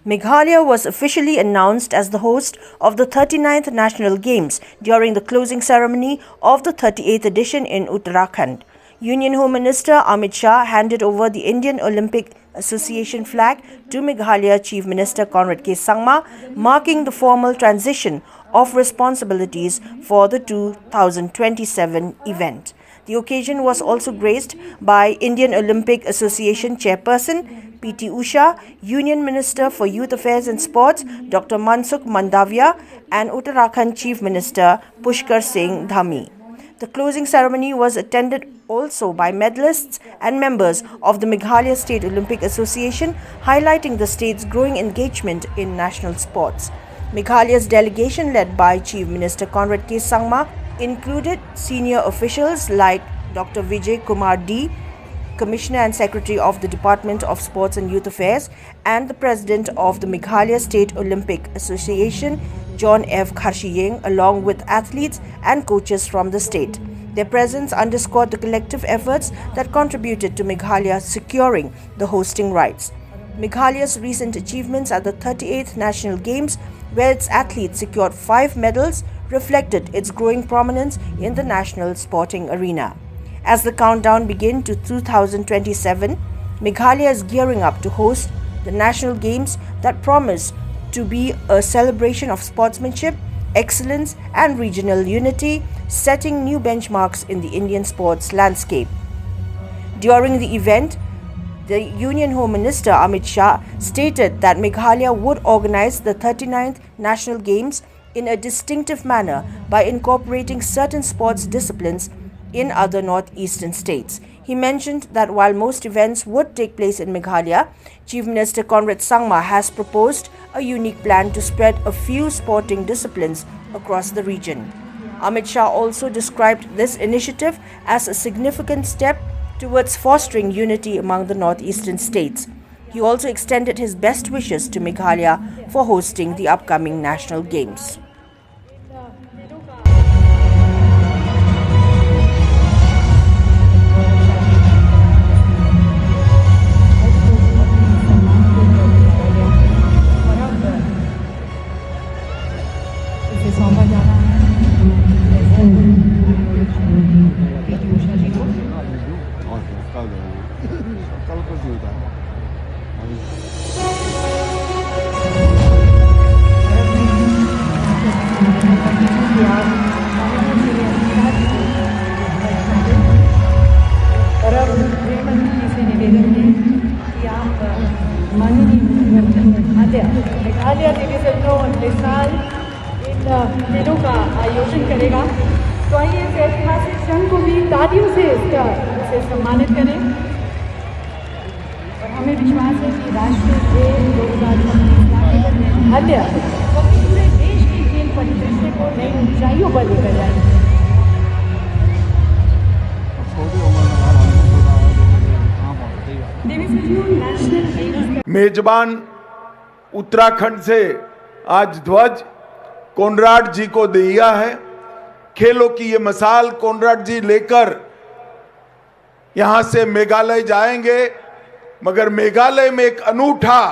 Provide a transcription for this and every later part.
Meghalaya was officially announced as the host of the 39th National Games during the closing ceremony of the 38th edition in Uttarakhand. Union Home Minister Amit Shah handed over the Indian Olympic Association flag to Meghalaya Chief Minister Conrad Sangma, marking the formal transition of responsibilities for the 2027 event. The occasion was also graced by Indian Olympic Association Chairperson PT Usha, Union Minister for Youth Affairs and Sports Dr. Mansukh Mandaviya and Uttarakhand Chief Minister Pushkar Singh Dhami. The closing ceremony was attended also by medalists and members of the Meghalaya State Olympic Association, highlighting the state's growing engagement in national sports. Meghalaya's delegation, led by Chief Minister Conrad Sangma, included senior officials like Dr. Vijay Kumar D, Commissioner and Secretary of the Department of Sports and Youth Affairs, and the President of the Meghalaya State Olympic Association, John F. Kharshiyeng, along with athletes and coaches from the state. Their presence underscored the collective efforts that contributed to Meghalaya securing the hosting rights. Meghalaya's recent achievements at the 38th National Games, where its athletes secured 5 medals, reflected its growing prominence in the national sporting arena. As the countdown begins to 2027, Meghalaya is gearing up to host the National Games that promise to be a celebration of sportsmanship, excellence and regional unity, setting new benchmarks in the Indian sports landscape. During the event, the Union Home Minister Amit Shah stated that Meghalaya would organize the 39th National Games in a distinctive manner by incorporating certain sports disciplines in other northeastern states. He mentioned that while most events would take place in Meghalaya, Chief Minister Conrad Sangma has proposed a unique plan to spread a few sporting disciplines across the region. Amit Shah also described this initiative as a significant step towards fostering unity among the northeastern states. He also extended his best wishes to Meghalaya for hosting the upcoming National Games. Meghalaya division को इस साल इन दिनों का आयोजन करेगा, तो आइए इस ऐतिहासिक क्षण को भी तालियों से इसे सम्मानित करें। और हमें विश्वास है कि राष्ट्रीय खेल 2025 मेघालय पूरे देश के खेल परिदृश्य को नई ऊंचाइयों पर लेकर जाएंगे। मेजबान उत्तराखंड से आज ध्वज कोनराड जी को दिया है। खेलों की ये मिसाल कोनराड जी लेकर यहां से मेघालय जाएंगे, मगर मेघालय में एक अनूठा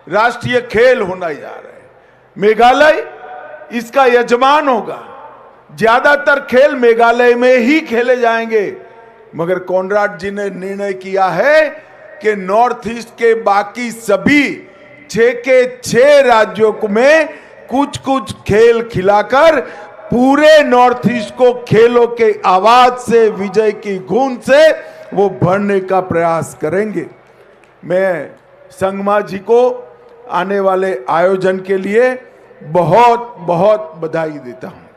राष्ट्रीय खेल होना जा रहा है। मेघालय इसका यजमान होगा। ज्यादातर खेल मेघालय में ही खेले जाएंगे, मगर कोनराड जी ने निर्णय किया है कि नॉर्थ ईस्ट के बाकी सभी 6 के 6 राज्यों में कुछ कुछ खेल खिलाकर पूरे नॉर्थ ईस्ट को खेलों के आवाज से, विजय की गूंज से वो भरने का प्रयास करेंगे। मैं संगमा जी को आने वाले आयोजन के लिए बहुत बहुत बधाई देता हूं।